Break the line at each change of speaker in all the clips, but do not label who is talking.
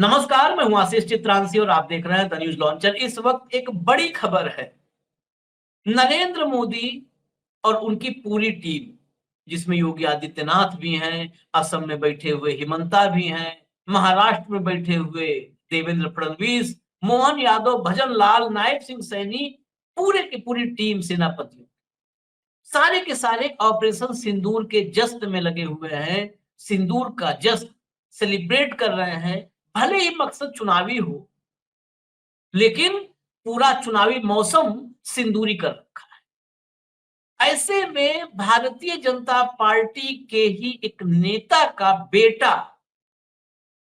नमस्कार, मैं हूं आशीष चित्रांशी और आप देख रहे हैं द न्यूज लॉन्चर। इस वक्त एक बड़ी खबर है। नरेंद्र मोदी और उनकी पूरी टीम, जिसमें योगी आदित्यनाथ भी हैं, असम में बैठे हुए हिमंता भी हैं, महाराष्ट्र में बैठे हुए देवेंद्र फडणवीस, मोहन यादव, भजन लाल, नायब सिंह सैनी, पूरे की पूरी टीम सेनापति सारे के सारे ऑपरेशन सिंदूर के जश्न में लगे हुए हैं। सिंदूर का जश्न सेलिब्रेट कर रहे हैं। भले ही मकसद चुनावी हो, लेकिन पूरा चुनावी मौसम सिंदूरी कर रखा है। ऐसे में भारतीय जनता पार्टी के ही एक नेता का बेटा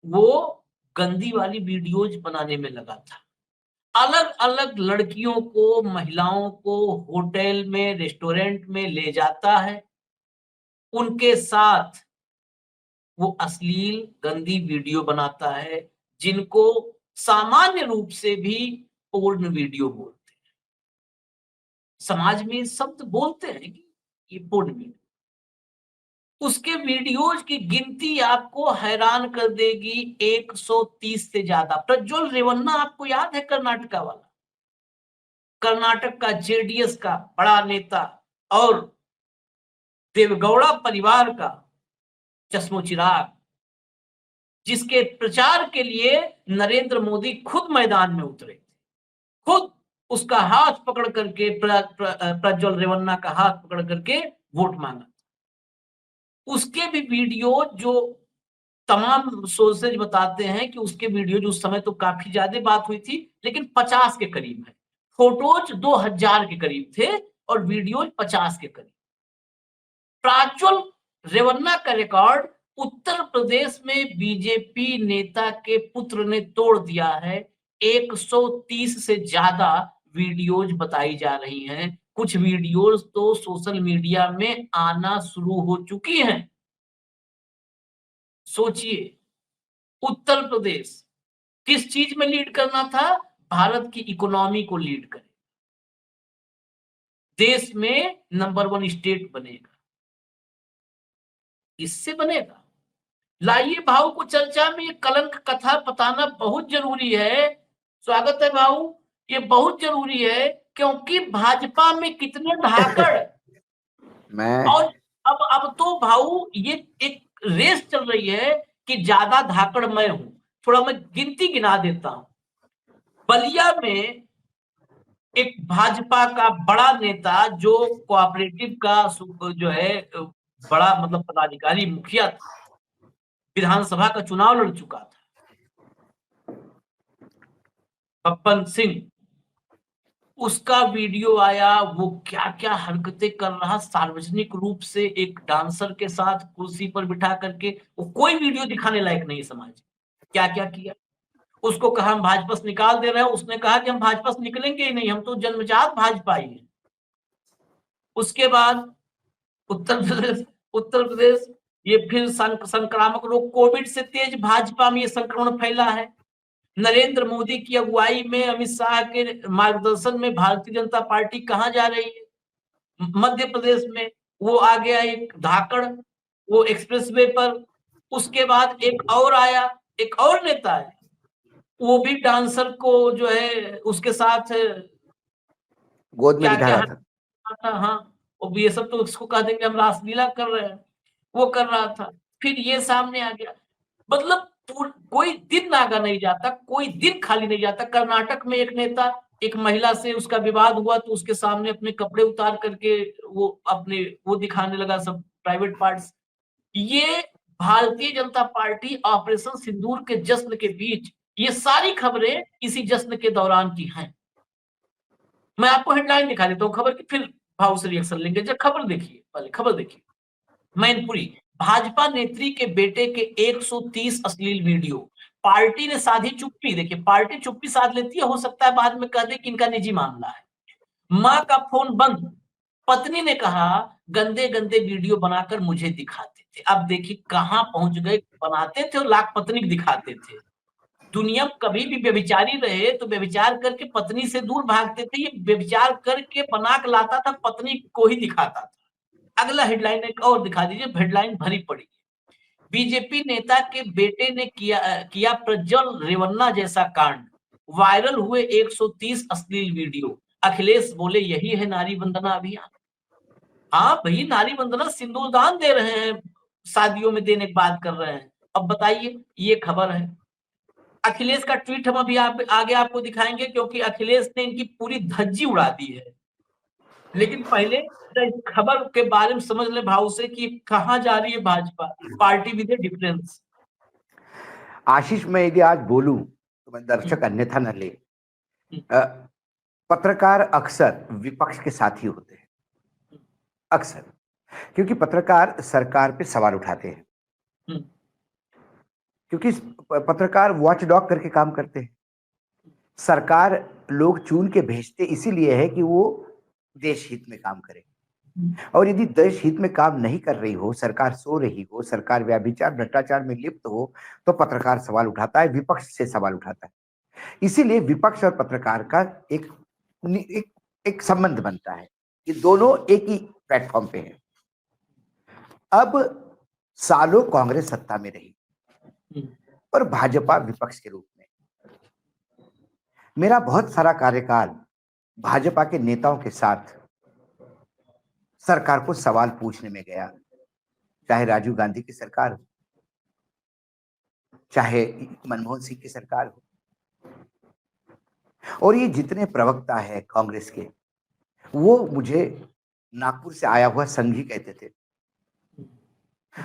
वो गंदी वाली वीडियोज बनाने में लगा था। अलग अलग लड़कियों को, महिलाओं को होटल में, रेस्टोरेंट में ले जाता है। उनके साथ वो अश्लील गंदी वीडियो बनाता है, जिनको सामान्य रूप से भी पोर्न वीडियो बोलते हैं। समाज में शब्द बोलते हैं कि ये पोर्न वीडियो। उसके वीडियोज की गिनती आपको हैरान कर देगी, 130 से ज्यादा। प्रज्वल रेवन्ना आपको याद है, कर्नाटका वाला, कर्नाटक का जेडीएस का बड़ा नेता और देवगौड़ा परिवार का चश्मोचिराग, जिसके प्रचार के लिए नरेंद्र मोदी खुद मैदान में उतरे, खुद उसका हाथ पकड़ करके, प्रज्वल रेवन्ना का हाथ पकड़ करके वोट मांगा। उसके भी वीडियो जो तमाम सोर्सेज बताते हैं कि उसके वीडियो जो उस समय तो काफी ज्यादा बात हुई थी, लेकिन 50 के करीब है। फोटोज 2000 के करीब थे और वीडियो 50 के करीब। प्रज्वल रेवन्ना का रिकॉर्ड उत्तर प्रदेश में बीजेपी नेता के पुत्र ने तोड़ दिया है। 130 से ज्यादा वीडियोज बताई जा रही हैं। कुछ वीडियोज तो सोशल मीडिया में आना शुरू हो चुकी हैं। सोचिए, उत्तर प्रदेश किस चीज में लीड करना था? भारत की इकोनॉमी को लीड करे, देश में नंबर 1 स्टेट बनेगा। इससे बनेगा। लाइए भाऊ को चर्चा में ये कलंक कथा बताना बहुत जरूरी है। स्वागत है भाऊ। ये बहुत जरूरी है क्योंकि भाजपा में कितने धाकड़
मैं
और अब तो भाऊ ये एक रेस चल रही है कि ज्यादा धाकड़ मैं हूं। थोड़ा मैं गिनती गिना देता हूं। बलिया में एक भाजपा का बड़ा नेता जो कोऑपरेटिव का जो है बड़ा मतलब पदाधिकारी, मुखिया था, विधानसभा का चुनाव लड़ चुका था, पप्पन सिंह, उसका वीडियो आया। वो क्या क्या हरकतें कर रहा, सार्वजनिक रूप से एक डांसर के साथ कुर्सी पर बिठा करके। वो कोई वीडियो दिखाने लायक नहीं है समाज। क्या क्या किया। उसको कहा हम भाजपा से निकाल दे रहे हैं, उसने कहा कि हम भाजपा से निकलेंगे ही नहीं, हम तो जन्मजात भाजपा ही है। उसके बाद उत्तर प्रदेश ये फिर संक्रामक रोग कोविड से तेज भाजपा में ये संक्रमण फैला है। नरेंद्र मोदी की अगुवाई में, अमित शाह के मार्गदर्शन में भारतीय जनता पार्टी कहां जा रही है? मध्य प्रदेश में वो आ गया एक धाकड़, वो एक्सप्रेसवे पर। उसके बाद एक और आया, एक और नेता है, वो भी डांसर को जो है उसके साथ
गोद में
क्या
दिखा
क्या
रहा था।
था। हाँ, वो ये सब तो उसको कह देंगे हम रासलीला कर रहे हैं। वो कर रहा था। फिर ये सामने आ गया। मतलब कोई दिन नागा नहीं जाता, कोई दिन खाली नहीं जाता। कर्नाटक में एक नेता, एक महिला से उसका विवाद हुआ तो उसके सामने अपने कपड़े उतार करके वो अपने वो दिखाने लगा, सब प्राइवेट पार्ट्स। ये भारतीय जनता पार्टी ऑपरेशन सिंदूर के जश्न के बीच, ये सारी खबरें इसी जश्न के दौरान की हैं। मैं आपको हेडलाइन दिखा देता हूँ खबर की, फिर भाव से रिएक्शन लेंगे। जब खबर देखिए, पहले खबर देखिए। मैनपुरी, भाजपा नेत्री के बेटे के 130 अश्लील वीडियो, पार्टी ने साधी चुप्पी। देखिए, पार्टी चुप्पी साध लेती है, हो सकता है बाद में कह दे कि इनका निजी मामला है। मां का फोन बंद, पत्नी ने कहा गंदे गंदे वीडियो बनाकर मुझे दिखाते थे। अब देखिए कहां पहुंच गए। बनाते थे और लाख पत्नी को दिखाते थे। दुनिया में कभी भी व्यभिचारी रहे तो व्यभिचार करके पत्नी से दूर भागते थे। ये व्यभिचार करके बना के लाता था, पत्नी को ही दिखाता था। अगला हेडलाइन एक और दिखा दीजिए, हेडलाइन भरी पड़ी। बीजेपी नेता के बेटे ने किया प्रज्वल रेवन्ना जैसा कांड, वायरल हुए 130 अश्लील वीडियो। अखिलेश बोले यही है नारी वंदना अभियान। हाँ भाई, नारी वंदना सिंदूरदान दे रहे हैं, शादियों में देने की बात कर रहे हैं। अब बताइए, ये खबर है। अखिलेश का ट्वीट हम अभी आगे आपको दिखाएंगे, क्योंकि अखिलेश ने इनकी पूरी धज्जी उड़ा दी है। लेकिन पहले इस खबर के बारे में समझ ले भाव से कि कहां जा रही है Bhajpa, party with a difference.
Ashish, मैं यदि आज बोलूं तो मैं दर्शक अन्यथा न ले। पत्रकार अक्सर विपक्ष के साथी होते हैं, अक्सर, क्योंकि पत्रकार सरकार पे सवाल उठाते हैं, क्योंकि पत्रकार वॉचडॉग करके काम करते हैं। सरकार लोग चुन के भेजते इसीलिए है कि वो देश हित में काम करे, और यदि देश हित में काम नहीं कर रही हो, सरकार सो रही हो, सरकार व्यभिचार भ्रष्टाचार में लिप्त हो, तो पत्रकार सवाल उठाता है, विपक्ष से सवाल उठाता है। इसीलिए विपक्ष और पत्रकार का एक संबंध बनता है कि दोनों एक ही प्लेटफॉर्म पे हैं। अब सालों कांग्रेस सत्ता में रही और भाजपा विपक्ष के रूप में। मेरा बहुत सारा कार्यकाल भाजपा के नेताओं के साथ सरकार को सवाल पूछने में गया, चाहे राजीव गांधी की सरकार हो, चाहे मनमोहन सिंह की सरकार हो, और ये जितने प्रवक्ता है कांग्रेस के, वो मुझे नागपुर से आया हुआ संघी कहते थे।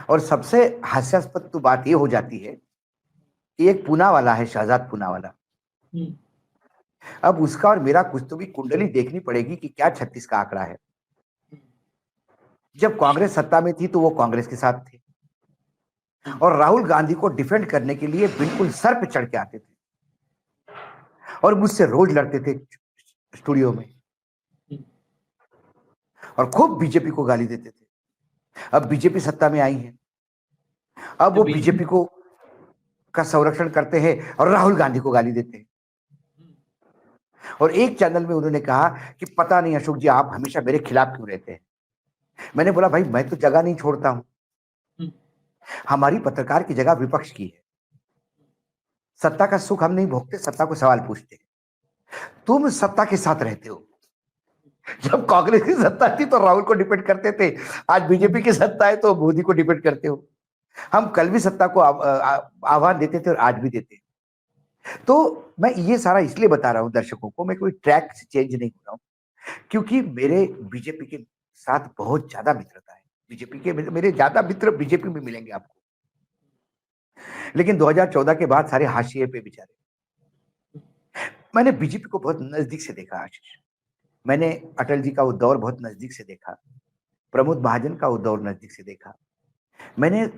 और सबसे हास्यास्पद तो बात ये हो जाती है कि एक पूना वाला है, शहजाद पूना वाला, अब उसका और मेरा कुछ तो भी कुंडली देखनी पड़ेगी कि क्या 36 का आंकड़ा है। जब कांग्रेस सत्ता में थी तो वो कांग्रेस के साथ थे और राहुल गांधी को डिफेंड करने के लिए बिल्कुल सर पे चढ़ के आते थे और मुझसे रोज लड़ते थे स्टूडियो में और खूब बीजेपी को गाली देते थे। अब बीजेपी सत्ता में आई है, अब वो बीजेपी को का संरक्षण करते हैं और राहुल गांधी को गाली देते हैं। और एक चैनल में उन्होंने कहा कि पता नहीं अशोक जी, आप हमेशा मेरे खिलाफ क्यों रहते हैं। मैंने बोला भाई, मैं तो जगह नहीं छोड़ता हूं, हमारी पत्रकार की जगह विपक्ष की है। सत्ता का सुख हम नहीं भोगते, सत्ता को सवाल पूछते। तुम सत्ता के साथ रहते हो, जब कांग्रेस की सत्ता थी तो राहुल को डिपेंड करते थे, आज बीजेपी की सत्ता है तो मोदी को डिपेंड करते हो। हम कल भी सत्ता को आह्वान देते थे और आज भी देते। तो मैं ये सारा इसलिए बता रहा हूं दर्शकों को, मैं कोई ट्रैक से चेंज नहीं हो रहा हूं, क्योंकि मेरे बीजेपी के साथ बहुत ज्यादा मित्रता है। बीजेपी के मेरे ज्यादा मित्र बीजेपी में मिलेंगे आपको, लेकिन 2014 के बाद सारे हाशिए पे बेचारे। मैंने बीजेपी को बहुत नजदीक से देखा आशीष, मैंने अटल जी का वो दौर बहुत नजदीक से देखा, प्रमोद महाजन का वो दौर नजदीक से देखा। मैंने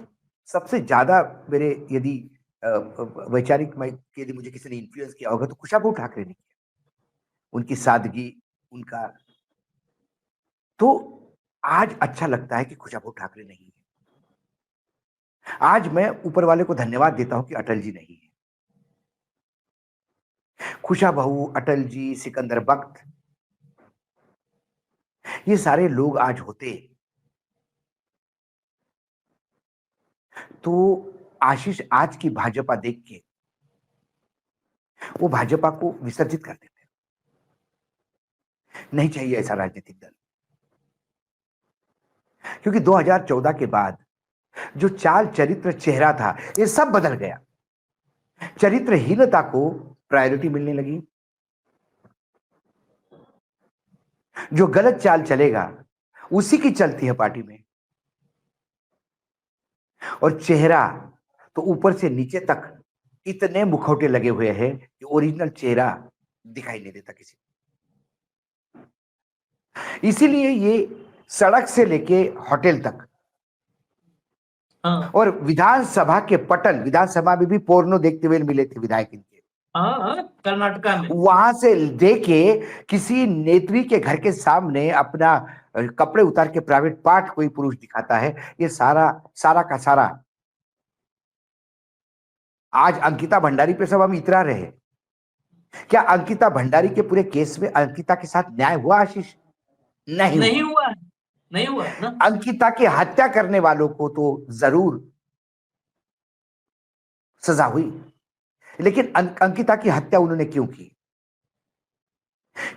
सबसे ज्यादा मेरे यदि वैचारिक के लिए मुझे किसी ने इन्फ्लुएंस किया होगा तो खुशबू ठाकरे ने किया, उनकी सादगी, उनका। तो आज अच्छा लगता है कि खुशबू ठाकरे नहीं है। आज मैं ऊपर वाले को धन्यवाद देता हूं कि अटल जी नहीं है। खुशबू, अटल जी, सिकंदर बख्त, ये सारे लोग आज होते तो आशीष आज की भाजपा देख के वो भाजपा को विसर्जित कर देते। नहीं चाहिए ऐसा राजनीतिक दल, क्योंकि 2014 के बाद जो चाल चरित्र चेहरा था ये सब बदल गया। चरित्रहीनता को प्रायोरिटी मिलने लगी, जो गलत चाल चलेगा उसी की चलती है पार्टी में, और चेहरा तो ऊपर से नीचे तक इतने मुखौटे लगे हुए हैं कि ओरिजिनल चेहरा दिखाई नहीं देता किसी को। इसीलिए ये सड़क से लेके होटल तक और विधानसभा के पटल, विधानसभा में भी पोर्नो देखते हुए मिले थे विधायक इनके,
कर्नाटका में।
वहां से देखे किसी नेत्री के घर के सामने अपना कपड़े उतार के प्राइवेट पार्ट कोई पुरुष दिखाता है, ये सारा का सारा आज अंकिता भंडारी पे सब हम इतरा रहे। क्या अंकिता भंडारी के पूरे केस में अंकिता के साथ न्याय हुआ आशीष? नहीं हुआ
नहीं हुआ ना।
अंकिता की हत्या करने वालों को तो जरूर सजा हुई, लेकिन अंकिता की हत्या उन्होंने क्यों की?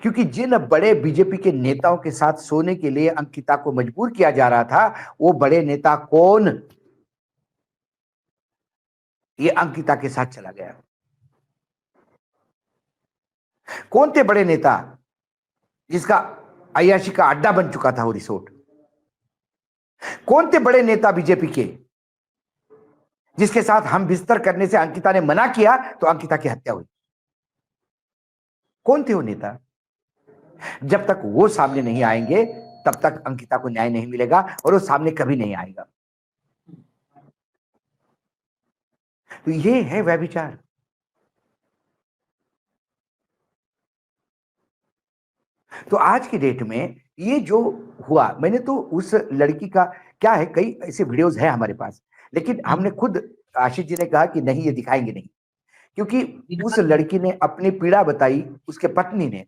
क्योंकि जिन बड़े बीजेपी के नेताओं के साथ सोने के लिए अंकिता को मजबूर किया जा रहा था, वो बड़े नेता कौन? ये अंकिता के साथ चला गया। कौन थे बड़े नेता जिसका अय्याशी का अड्डा बन चुका था वो रिसोर्ट? कौन थे बड़े नेता बीजेपी के जिसके साथ हम बिस्तर करने से अंकिता ने मना किया तो अंकिता की हत्या हुई? कौन थे वो नेता? जब तक वो सामने नहीं आएंगे तब तक अंकिता को न्याय नहीं मिलेगा, और वो सामने कभी नहीं आएगा। तो ये है व्यभिचार। तो आज की डेट में ये जो हुआ, मैंने तो उस लड़की का, क्या है, कई ऐसे वीडियोस हैं हमारे पास, लेकिन हमने खुद, आशीष जी ने कहा कि नहीं ये दिखाएंगे नहीं, क्योंकि उस लड़की ने अपनी पीड़ा बताई, उसके पत्नी ने,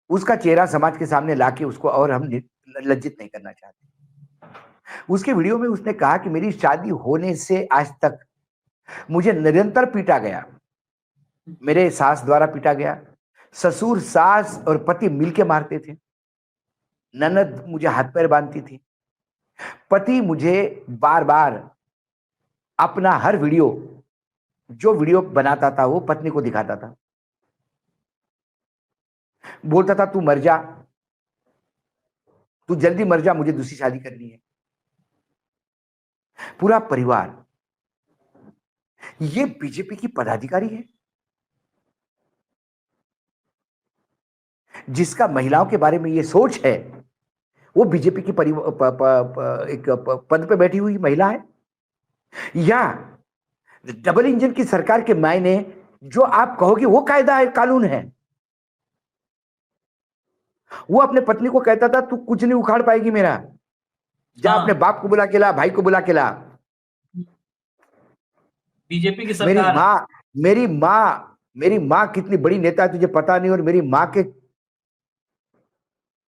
उसका चेहरा समाज के सामने लाके उसको और हम लज्जित नहीं करना चाहते। उसके वीडियो में उसने कहा कि मेरी शादी होने से आज तक मुझे निरंतर पीटा गया, मेरे सास द्वारा पीटा गया, ससुर सास और पति मिलके मारते थे, ननद मुझे हाथ पैर बांधती थी, पति मुझे बार बार अपना हर वीडियो, जो वीडियो बनाता था वो पत्नी को दिखाता था, बोलता था तू मर जा, तू जल्दी मर जा, मुझे दूसरी शादी करनी है। पूरा परिवार, ये बीजेपी की पदाधिकारी है जिसका महिलाओं के बारे में ये सोच है, वो बीजेपी की एक पद पे बैठी हुई महिला है? या डबल इंजन की सरकार के मायने जो आप कहोगे वो कायदा है, कानून है? वो अपने पत्नी को कहता था तू कुछ नहीं उखाड़ पाएगी मेरा, जा अपने बाप को बुला के ला, भाई को बुला के ला।
बीजेपी की सरकार,
मेरी माँ कितनी बड़ी नेता है तुझे पता नहीं, और मेरी माँ के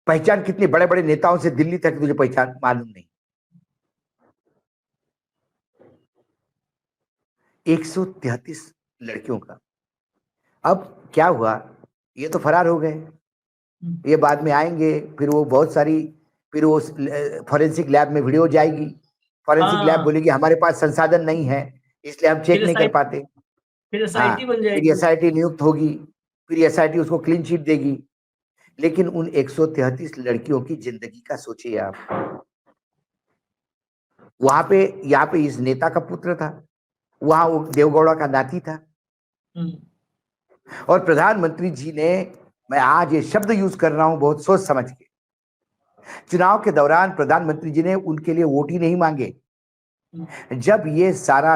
पहचान कितने बड़े बड़े नेताओं से दिल्ली तक तुझे पहचान मालूम नहीं। 133 लड़कियों का। अब क्या हुआ, ये तो फरार हो गए, ये बाद में आएंगे, फिर वो बहुत सारी, फिर वो फॉरेंसिक लैब में वीडियो जाएगी, फॉरेंसिक लैब बोलेगी हमारे पास संसाधन नहीं है इसलिए हम चेक नहीं कर पाते,
फिर एसआईटी बन जाएगी,
फिर एसआईटी नियुक्त होगी, फिर एसआईटी उसको क्लीन चिट देगी। लेकिन उन 133 लड़कियों की जिंदगी का सोचिए आप। वहां पे, यहाँ पे इस नेता का पुत्र था, वहां वो देवगौड़ा का नाती था, और प्रधानमंत्री जी ने, मैं आज ये शब्द यूज कर रहा हूं बहुत सोच समझ के, चुनाव के दौरान प्रधानमंत्री जी ने उनके लिए वोट ही नहीं मांगे। जब ये सारा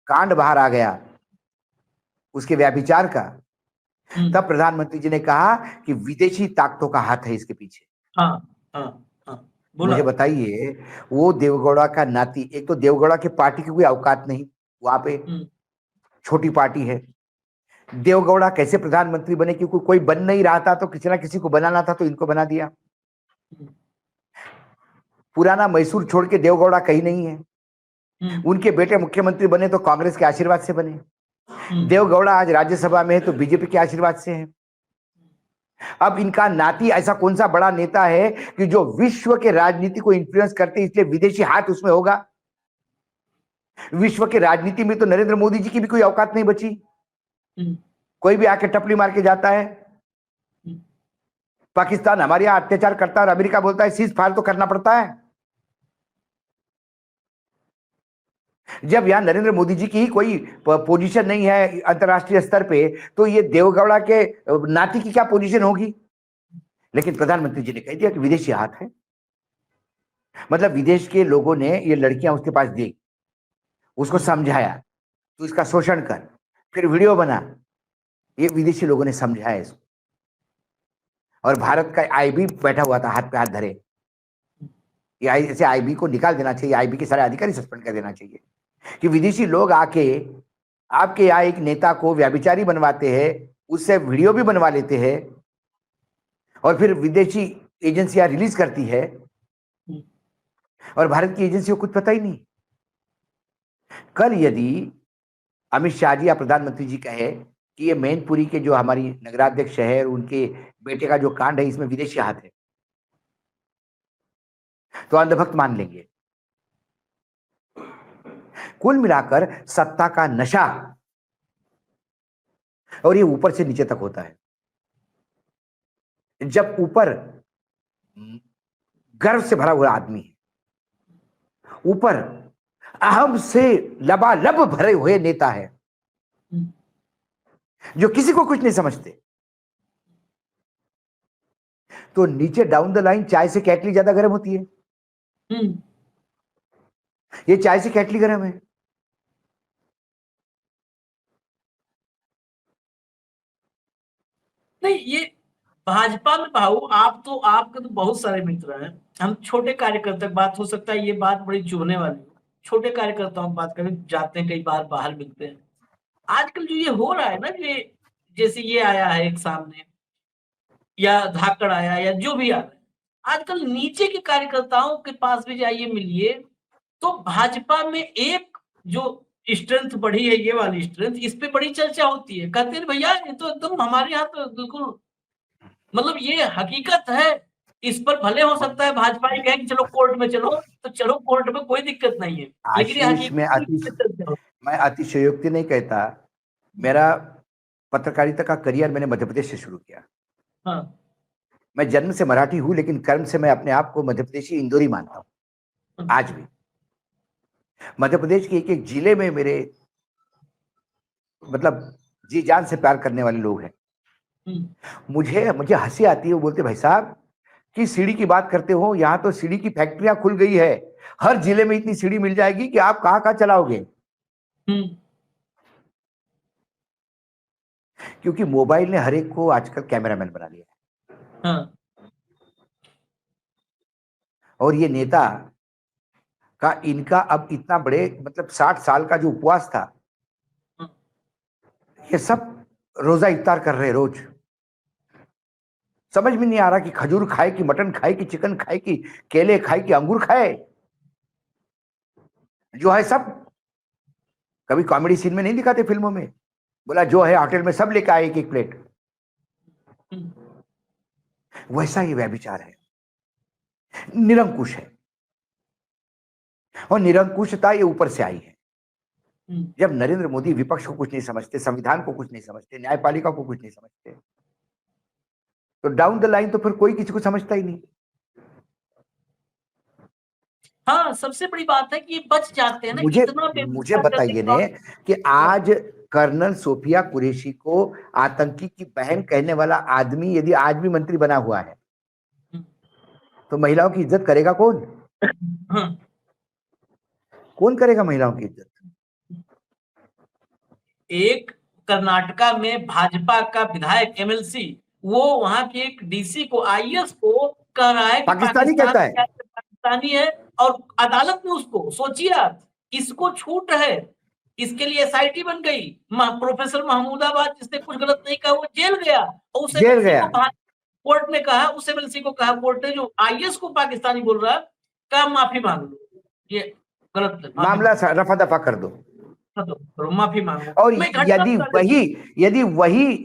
कांड बाहर आ गया उसके व्यभिचार का, तब प्रधानमंत्री जी ने कहा कि विदेशी ताकतों का हाथ है इसके पीछे। मुझे बताइए, वो देवगौड़ा का नाती, एक तो देवगौड़ा के पार्टी की कोई औकात नहीं, वहां पे छोटी पार्टी है, देवगौड़ा कैसे प्रधानमंत्री बने? क्योंकि कोई बन नहीं रहा था तो किसी ना किसी को बनाना था, तो इनको बना दिया। पुराना मैसूर छोड़ के देवगौड़ा कहीं नहीं है, उनके बेटे मुख्यमंत्री बने तो कांग्रेस के आशीर्वाद से बने, देवगौड़ा आज राज्यसभा में है तो बीजेपी के आशीर्वाद से है। अब इनका नाती ऐसा कौन सा बड़ा नेता है कि जो विश्व के राजनीति को इन्फ्लुएंस करते, इसलिए विदेशी हाथ उसमें होगा? विश्व के राजनीति में तो नरेंद्र मोदी जी की भी कोई औकात नहीं बची, कोई भी आके टपली मार के जाता है। पाकिस्तान हमारे यहां अत्याचार करता है और अमेरिका बोलता है सीज फायर तो करना पड़ता है। जब यहां नरेंद्र मोदी जी की कोई पोजीशन नहीं है अंतरराष्ट्रीय स्तर पे, तो ये देवगौड़ा के नाती की क्या पोजीशन होगी? लेकिन प्रधानमंत्री जी ने कह दिया कि विदेशी हाथ है, मतलब विदेश के लोगों ने ये लड़कियां उसके पास दी, उसको समझाया तो इसका शोषण कर, फिर वीडियो बना, ये विदेशी लोगों ने समझाया इसको। और भारत का आईबी बैठा हुआ था हाथ पे हाथ धरे, ये ऐसे आईबी को निकाल देना चाहिए, आईबी के सारे अधिकारी सस्पेंड कर देना चाहिए कि विदेशी लोग आके आपके यहाँ एक नेता को व्यभिचारी बनवाते हैं, उससे वीडियो भी बनवा लेते हैं, और फिर विदेशी एजेंसियां रिलीज करती है, और भारत की एजेंसी को कुछ पता ही नहीं। कल यदि अमित शाह जी या प्रधानमंत्री जी कहे कि ये मैनपुरी के जो हमारी नगराध्यक्ष है उनके बेटे का जो कांड है इसमें विदेशी हाथ है, तो अंधभक्त मान लेंगे। कुल मिलाकर सत्ता का नशा, और ये ऊपर से नीचे तक होता है। जब ऊपर गर्व से भरा हुआ आदमी है, ऊपर अहम से लबालब भरे हुए नेता है जो किसी को कुछ नहीं समझते, तो नीचे डाउन द लाइन चाय से केटली ज्यादा गर्म होती है। ये चाय से केटली गर्म है।
नहीं, ये भाजपा में भाऊ आपके तो बहुत सारे मित्र हैं। हम छोटे कार्यकर्ता की बात हो सकता है, ये बात बड़ी चुभने वाली हो, छोटे कार्यकर्ताओं की बात करें, जाते हैं कई बार बाहर मिलते हैं। आजकल जो ये हो रहा है ना, ये जैसे ये आया है एक सामने, या धाकड़ आया, या जो भी आ रहा है, आजकल नीचे के कार्यकर्ताओं के पास भी जाइए, मिलिए, तो भाजपा में एक जो स्ट्रेंथ बढ़ी है, ये वाली स्ट्रेंथ, इस पे बड़ी चर्चा होती है। कहते हैं भैया ये तो एकदम हमारे यहाँ तो बिल्कुल, मतलब ये हकीकत है, इस पर भले हो सकता है भाजपा ही कहे कि चलो कोर्ट में चलो, तो चलो कोर्ट में, कोई दिक्कत नहीं है, लेकिन ये
आशीष में
हकीकत
मैं अतिशयोक्ति नहीं कहता। मेरा पत्रकारिता का करियर मैंने मध्य प्रदेश से शुरू किया।
हाँ।
मैं जन्म से मराठी हूं, लेकिन कर्म से मैं अपने आप को मध्य प्रदेशी इंदौरी मानता हूं। आज भी मध्य प्रदेश के एक एक जिले में मेरे मतलब जी जान से प्यार करने वाले लोग हैं। मुझे मुझे हंसी आती है, वो बोलते भाई साहब कि सीढ़ी की बात करते हो, यहां तो सीढ़ी की फैक्ट्रियां खुल गई है, हर जिले में इतनी सीढ़ी मिल जाएगी कि आप कहां कहां चलाओगे। क्योंकि मोबाइल ने हर एक को आजकल कैमरामैन बना लिया है।
हाँ।
और ये नेता का इनका अब इतना बड़े मतलब 60 साल का जो उपवास था, ये सब रोजा इफ्तार कर रहे रोज। समझ में नहीं आ रहा कि खजूर खाए कि मटन खाए कि चिकन खाए कि केले खाए कि अंगूर खाए। जो है सब, कभी कॉमेडी सीन में नहीं दिखाते फिल्मों में, बोला जो है होटल में सब लेकर आए एक एक प्लेट, वैसा ही व्यभिचार है, निरंकुश है। और निरंकुशता ये ऊपर से आई है। जब नरेंद्र मोदी विपक्ष को कुछ नहीं समझते, संविधान को कुछ नहीं समझते, न्यायपालिका को कुछ नहीं समझते, तो डाउन द लाइन तो फिर कोई किसी को समझता ही नहीं।
हाँ, सबसे बड़ी बात है कि ये बच जाते हैं ना।
मुझे बताइए ने कि आज कर्नल सोफिया कुरैशी को आतंकी की बहन कहने वाला आदमी यदि आज भी मंत्री बना हुआ है, तो महिलाओं की इज्जत करेगा कौन? कौन करेगा महिलाओं की इज्जत?
एक कर्नाटका में भाजपा का विधायक एमएलसी, वो वहां के एक डीसी को, आईएएस को कह रहा है कि
पाकिस्तानी कहता है,
पाकिस्तानी है, और अदालत में उसको, सोचिए आप, इसको छूट है, इसके लिए एसआईटी बन गई। प्रोफेसर महमूदाबाद जिसने कुछ गलत नहीं कहा वो जेल गया, और उस एमएलसी को कोर्ट ने कहा, उस एमएलसी को कहा कोर्ट ने, जो आईएएस को पाकिस्तानी बोल रहा है, कहा माफी मांग लो, ये गलत है,
मामला रफा दफा कर दो,
माफी मांगो।
और यदि वही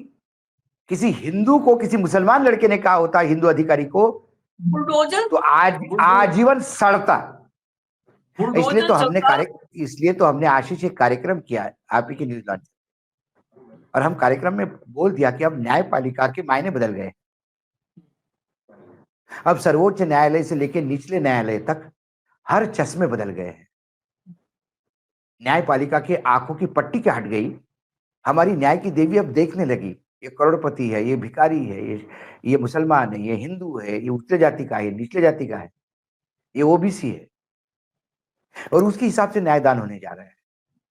किसी हिंदू को, किसी मुसलमान लड़के ने कहा होता, हिंदू अधिकारी को, बुलडोजर, तो आज आजीवन सड़ता। इसलिए तो हमने आशीष एक कार्यक्रम किया आप ही के न्यूज लॉन्च, और हम कार्यक्रम में बोल दिया कि अब न्यायपालिका के मायने बदल गए। अब सर्वोच्च न्यायालय से लेकर निचले न्यायालय तक हर चश्मे बदल गए हैं। न्यायपालिका के आंखों की पट्टी क्या हट गई। हमारी न्याय की देवी अब देखने लगी, ये करोड़पति है, ये भिखारी है, ये मुसलमान है, ये हिंदू है, ये उच्च जाति का है, निचले जाति का है, ये ओबीसी है, और उसके हिसाब से न्यायदान होने जा रहा है।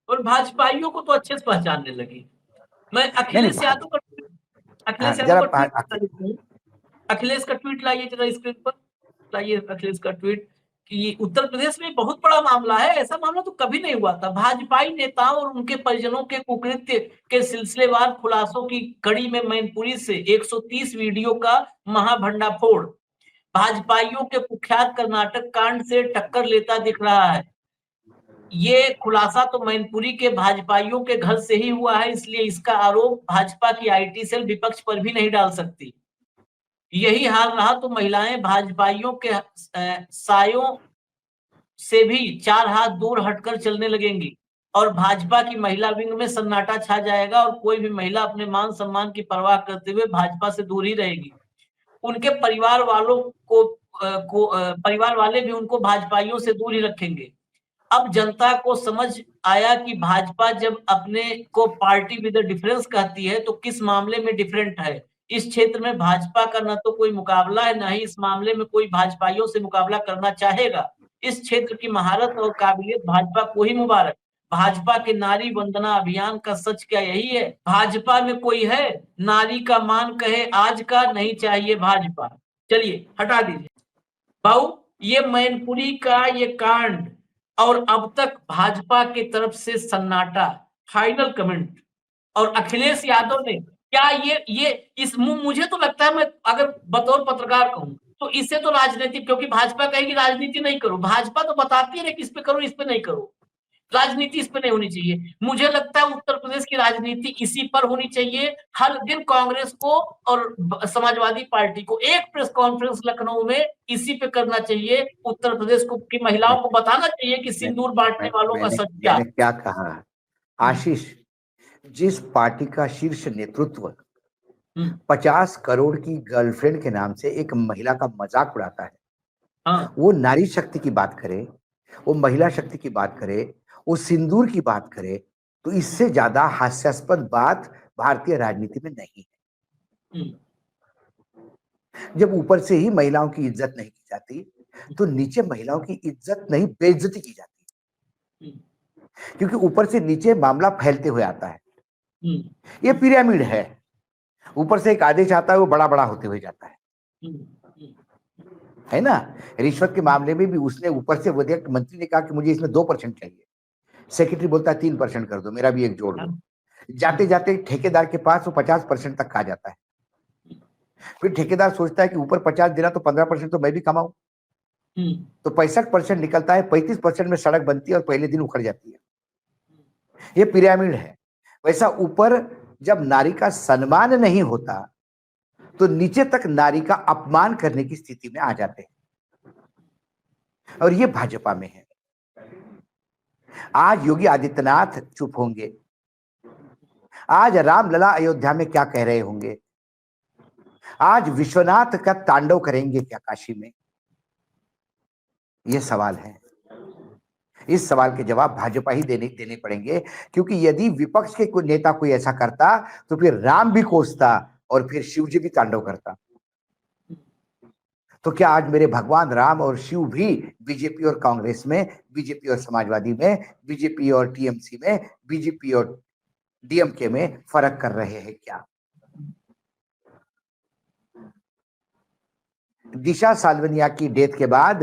और भाजपाइयों को तो अच्छे से पहचानने लगी। मैं अखिलेश यादव का अखिलेश का ट्वीट लाइए जरा स्क्रीन पर, लाइए अखिलेश का ट्वीट, कि उत्तर प्रदेश में बहुत बड़ा मामला है, ऐसा मामला तो कभी नहीं हुआ था। भाजपाई नेताओं और उनके परिजनों के कुकृत्य के सिलसिलेवार खुलासों की कड़ी में मैनपुरी से 130 वीडियो का महाभंडाफोड़ भाजपाइयों के कुख्यात कर्नाटक कांड से टक्कर लेता दिख रहा है। ये खुलासा तो मैनपुरी के भाजपाइयों के घर से ही हुआ है, इसलिए इसका आरोप भाजपा की आईटी सेल विपक्ष पर भी नहीं डाल सकती। यही हाल रहा तो महिलाएं भाजपाइयों के सायों से भी 4 हाथ दूर हटकर चलने लगेंगी और भाजपा की महिला विंग में सन्नाटा छा जाएगा और कोई भी महिला अपने मान सम्मान की परवाह करते हुए भाजपा से दूर ही रहेगी। उनके परिवार वालों को परिवार वाले भी उनको भाजपाइयों से दूर ही रखेंगे। अब जनता को समझ आया कि भाजपा जब अपने को पार्टी विद डिफरेंस कहती है तो किस मामले में डिफरेंट है। इस क्षेत्र में भाजपा का न तो कोई मुकाबला है, न ही इस मामले में कोई भाजपाइयों से मुकाबला करना चाहेगा। इस क्षेत्र की महारत और काबिलियत भाजपा को ही मुबारक। भाजपा के नारी वंदना अभियान का सच क्या यही है? भाजपा में कोई है नारी का मान कहे आज का, नहीं चाहिए भाजपा। चलिए हटा दीजिए भाऊ, ये मैनपुरी का ये कांड और अब तक भाजपा की तरफ से सन्नाटा। Final comment. और अखिलेश यादव ने क्या ये इस मुझे तो लगता है, मैं अगर बतौर पत्रकार कहूं तो इससे तो राजनीति, क्योंकि भाजपा कहेगी राजनीति नहीं करो, भाजपा तो बताती है कि इस पे करो इस पे नहीं करो, राजनीति इस पे नहीं होनी चाहिए। मुझे लगता है उत्तर प्रदेश की राजनीति इसी पर होनी चाहिए। हर दिन कांग्रेस को और समाजवादी पार्टी को एक प्रेस कॉन्फ्रेंस लखनऊ में इसी पे करना चाहिए। उत्तर प्रदेश को की महिलाओं को बताना चाहिए कि सिंदूर बांटने वालों का सच क्या
मैंने क्या कहा आशीष, जिस पार्टी का शीर्ष नेतृत्व 50 करोड़ की गर्लफ्रेंड के नाम से एक महिला का मजाक उड़ाता है,
हाँ,
वो नारी शक्ति की बात करे, वो महिला शक्ति की बात करे, वो सिंदूर की बात करे, तो इससे ज्यादा हास्यास्पद बात भारतीय राजनीति में नहीं है। जब ऊपर से ही महिलाओं की इज्जत नहीं की जाती तो नीचे महिलाओं की इज्जत नहीं बेइज्जती की जाती, क्योंकि ऊपर से नीचे मामला फैलते हुए आता है। ये पिरामिड है, ऊपर से एक आदेश आता है, वो बड़ा बड़ा होते हुए जाता है ना। रिश्वत के मामले में भी उसने ऊपर से विधायक मंत्री ने कहा कि मुझे इसमें 2% चाहिए, सेक्रेटरी बोलता है 3% कर दो, मेरा भी एक जोड़ दो। जाते जाते ठेकेदार के पास वो 50% तक खा जाता है। फिर ठेकेदार सोचता है कि ऊपर 50 देना तो 15% तो मैं भी कमाऊं, तो 65% निकलता है, 35% में सड़क बनती है और पहले दिन उखड़ जाती है। ये पिरामिड है। वैसा ऊपर जब नारी का सम्मान नहीं होता तो नीचे तक नारी का अपमान करने की स्थिति में आ जाते हैं, और ये भाजपा में है। आज योगी आदित्यनाथ चुप होंगे, आज रामलला अयोध्या में क्या कह रहे होंगे, आज विश्वनाथ का तांडव करेंगे क्या काशी में, ये सवाल है। इस सवाल के जवाब भाजपा ही देने पड़ेंगे, क्योंकि यदि विपक्ष के कोई नेता कोई ऐसा करता तो फिर राम भी कोसता और फिर शिव जी भी तांडव करता। तो क्या आज मेरे भगवान राम और शिव भी बीजेपी और कांग्रेस में, बीजेपी और समाजवादी में, बीजेपी और टीएमसी में, बीजेपी और डीएमके में फर्क कर रहे हैं क्या? दिशा साल्वनिया की डेथ के बाद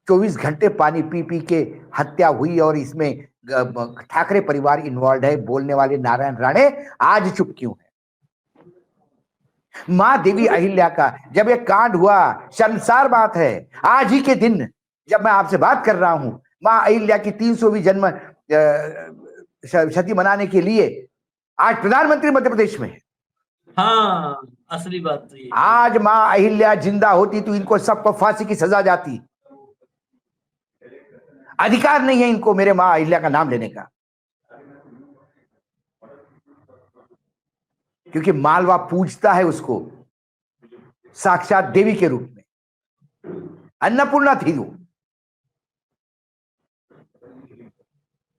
24 घंटे पानी पी पी के हत्या हुई और इसमें ठाकरे परिवार इन्वॉल्व है, बोलने वाले नारायण राणे आज चुप क्यों है? मां देवी अहिल्या का जब एक कांड हुआ, शर्मसार बात है, आज ही के दिन जब मैं आपसे बात कर रहा हूं, मां अहिल्या की 300वीं जन्म शती मनाने के लिए आज प्रधानमंत्री मध्य प्रदेश में है।
हाँ, असली बात तो ये।
आज मां अहिल्या जिंदा होती तो इनको सबको फांसी की सजा जाती। अधिकार नहीं है इनको मेरे मां अहिल्या का नाम लेने का, क्योंकि मालवा पूजता है उसको साक्षात देवी के रूप में, अन्नपूर्णा थी वो।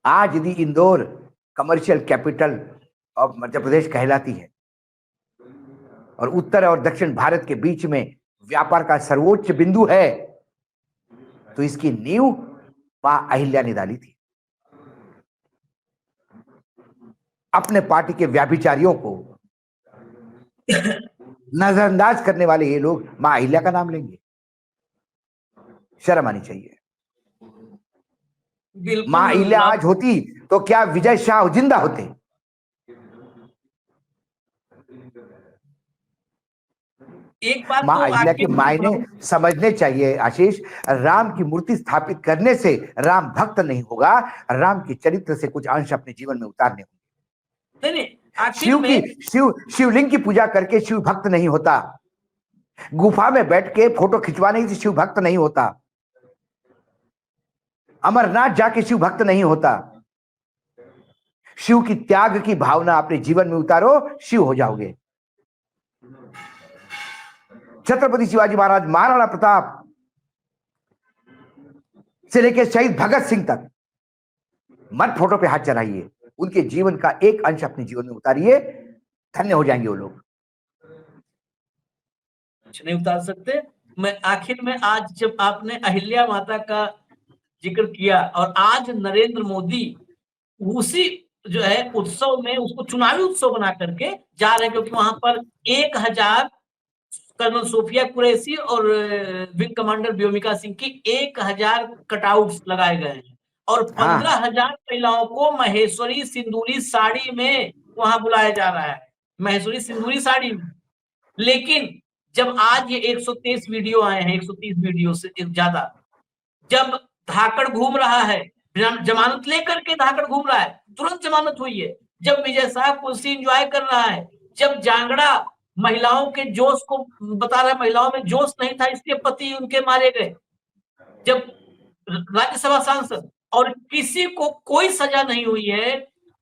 आज यदि Indore commercial capital of Madhya Pradesh कहलाती है और उत्तर और दक्षिण भारत के बीच में व्यापार का सर्वोच्च बिंदु है, तो इसकी नींव मां अहिल्या ने डाली थी। अपने पार्टी के व्याभिचारियों को नजरअंदाज करने वाले ये लोग मां अहिल्या का नाम लेंगे, शर्म आनी चाहिए। मां अहिल्या आज होती तो क्या विजय शाह जिंदा होते?
एक बात
माँ
तो
अहिल्या के
आखिर में
मायने समझने चाहिए आशीष। राम की मूर्ति स्थापित करने से राम भक्त नहीं होगा, राम के चरित्र से कुछ अंश अपने जीवन में उतारने होंगे।
नहीं, आखिर में
शिवलिंग की पूजा करके शिव भक्त नहीं होता, गुफा में बैठ के फोटो खिंचवाने से शिव भक्त नहीं होता, अमरनाथ जाके शिव भक्त नहीं होता। शिव की त्याग की भावना अपने जीवन में उतारो, शिव हो जाओगे। छत्रपति शिवाजी महाराज, महाराणा प्रताप से लेकर शहीद भगत सिंह तक मत फोटो पे हाथ चढ़ाइए, उनके जीवन का एक अंश अपने जीवन में उतारिए, धन्य हो जाएंगे वो लोग।
कुछ नहीं उतार सकते। मैं आखिर में आज जब आपने अहिल्या माता का जिक्र किया और आज नरेंद्र मोदी उसी जो है उत्सव में उसको चुनावी उत्सव बना करके जा रहे हैं, क्योंकि वहां पर 1000 कर्नल सोफिया कुरैशी और विंग कमांडर व्योमिका सिंह की 1000 कटआउट्स लगाए गए हैं और 15,000 महिलाओं को महेश्वरी सिंदूरी साड़ी में वहां बुलाया जा रहा है, महेश्वरी सिंदूरी साड़ी में। लेकिन जब आज ये 123 वीडियो आए हैं, 130 वीडियो से ज्यादा, जब धाकड़ घूम रहा है, जमानत लेकर के धाकड़ घूम रहा है, तुरंत जमानत हुई है। जब विजय शाह कुर्सी एंजॉय कर रहा है, जब जांगड़ा महिलाओं के जोश को बता रहा है, महिलाओं में जोश नहीं था इसलिए पति उनके मारे गए, जब राज्यसभा सांसद और किसी को कोई सजा नहीं हुई है,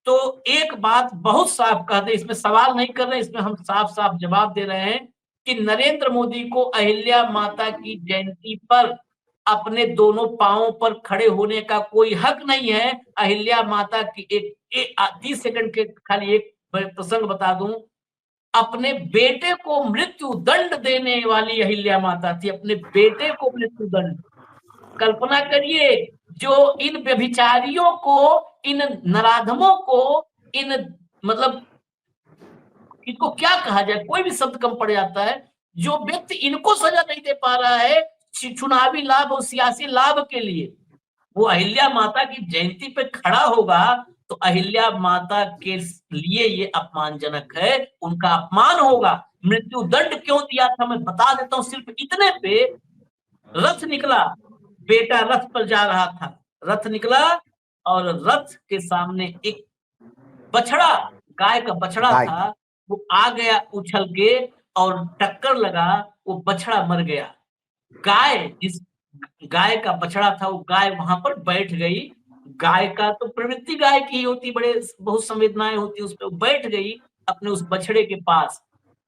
तो एक बात बहुत साफ कह दे, इसमें सवाल नहीं कर रहे, इसमें हम साफ साफ जवाब दे रहे हैं कि नरेंद्र मोदी को अहिल्या माता की जयंती पर अपने दोनों पांवों पर खड़े होने का कोई हक नहीं है। अहिल्या माता की एक 30 सेकंड के खाली एक प्रसंग बता दूं, अपने बेटे को मृत्यु दंड देने वाली अहिल्या माता थी, अपने बेटे को मृत्यु दंड। कल्पना करिए, जो इन व्यभिचारियों को, इन नराधमों को, इन मतलब इनको क्या कहा जाए, कोई भी शब्द कम पड़ जाता है, जो व्यक्ति इनको सजा नहीं दे पा रहा है चुनावी लाभ और सियासी लाभ के लिए, वो अहिल्या माता की जयंती पे खड़ा होगा, तो अहिल्या माता के लिए ये अपमानजनक है, उनका अपमान होगा। मृत्यु दंड क्यों दिया था मैं बता देता हूं, सिर्फ इतने पे रथ निकला, बेटा रथ पर जा रहा था, रथ निकला और रथ के सामने एक बछड़ा, गाय का बछड़ा था, वो आ गया उछल के और टक्कर लगा, वो बछड़ा मर गया। जिस गाय का बछड़ा था, वो गाय वहां पर बैठ गई, गाय का तो प्रवृत्ति गाय की होती, बहुत संवेदनाएं होती, उस पर बैठ गई अपने उस बछड़े के पास।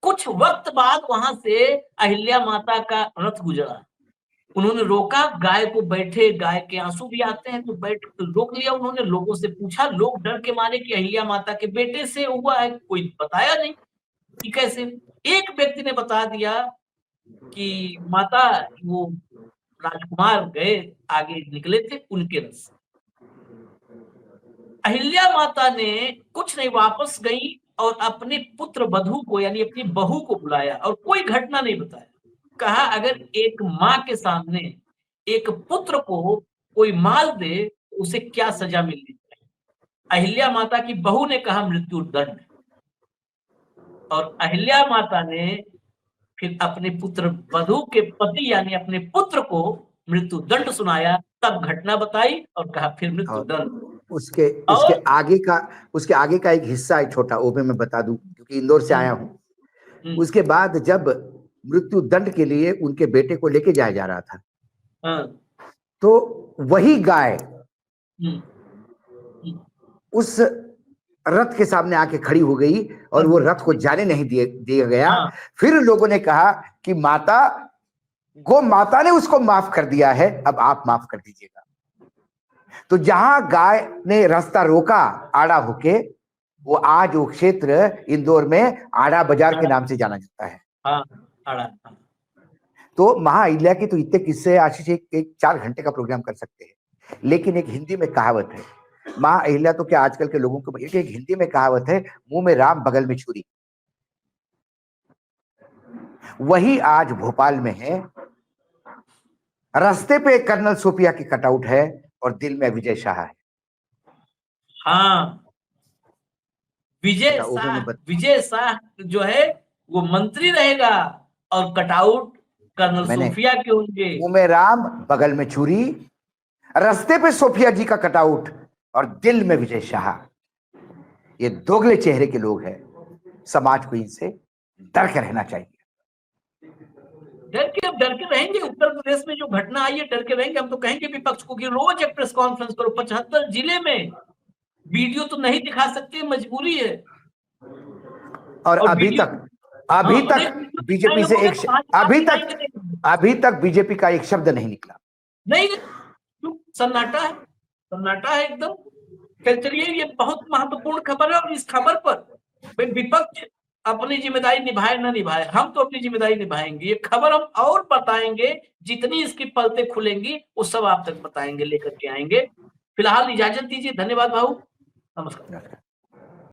कुछ वक्त बाद वहां से अहिल्या माता का रथ गुजरा, उन्होंने रोका, गाय को बैठे, गाय के आंसू भी आते हैं तो बैठ रोक लिया उन्होंने, लोगों से पूछा, लोग डर के मारे कि अहिल्या माता के बेटे से हुआ है, कोई बताया नहीं कि कैसे। एक व्यक्ति ने बता दिया कि माता वो राजकुमार गए आगे निकले थे उनके रस। अहिल्या माता ने कुछ नहीं, वापस गई और अपने पुत्र वधू को यानी अपनी बहू को बुलाया और कोई घटना नहीं बताया। कहा अगर एक माँ के सामने एक पुत्र को कोई मार दे उसे क्या सजा मिलनी चाहिए। अहिल्या माता की बहू ने कहा मृत्यु दंड, और अहिल्या माता ने फिर अपने पुत्र वधू के पति यानी अपने पुत्र को मृत्यु दंड सुनाया, तब घटना बताई और कहा फिर मृत्यु दंड।
उसके आगे का एक हिस्सा है छोटा, वो भी मैं बता दूं क्योंकि इंदौर से आया हूं। उसके बाद जब मृत्यु दंड के लिए उनके बेटे को लेके जाया जा रहा था, तो वही गाय उस रथ के सामने आके खड़ी हो गई और वो रथ को जाने नहीं दिया गया। फिर लोगों ने कहा कि माता, गो माता ने उसको माफ कर दिया है, अब आप माफ कर दीजिएगा। तो जहां गाय ने रास्ता रोका आड़ा होके, वो आज वो क्षेत्र इंदौर में आड़ा बाजार के नाम से जाना जाता है। आड़ा। तो महाअहिल्या की तो इतने किस्से आशीष, एक 4 घंटे का प्रोग्राम कर सकते हैं। लेकिन एक हिंदी में कहावत है, महाअहिल्या तो क्या आजकल के लोगों को, एक हिंदी में कहावत है, मुंह में राम बगल में छुरी। वही आज भोपाल में है, रास्ते पे कर्नल सोफिया की कटआउट है और दिल में विजय शाह है।
हाँ, विजय शाह जो है वो मंत्री रहेगा और कटआउट कर्नल
मैंने
सोफिया के होंगे।
मुंह में राम, बगल में छुरी, रास्ते पे सोफिया जी का कटआउट और दिल में विजय शाह। ये दोगले चेहरे के लोग हैं। समाज को इनसे डर के रहना चाहिए।
डर के रहेंगे। उत्तर प्रदेश में जो घटना आई है, डर के रहेंगे। हम तो कहेंगे विपक्ष को कि रोज एक प्रेस कॉन्फ्रेंस करो। 75 जिले में वीडियो तो नहीं दिखा सकते, मजबूरी है।
और अभी तक बीजेपी से अभी तक बीजेपी का एक शब्द नहीं निकला।
नहीं, सन्नाटा है, सन्नाटा है एकदम। चलिए, ये बहुत महत्वपूर्ण खबर है और इस खबर पर विपक्ष अपनी जिम्मेदारी निभाए ना निभाए, हम तो अपनी जिम्मेदारी निभाएंगे। ये खबर हम और बताएंगे, जितनी इसकी पलते खुलेंगी वो सब आप तक बताएंगे, लेकर के आएंगे। फिलहाल इजाजत दीजिए। धन्यवाद भाऊ, नमस्कार।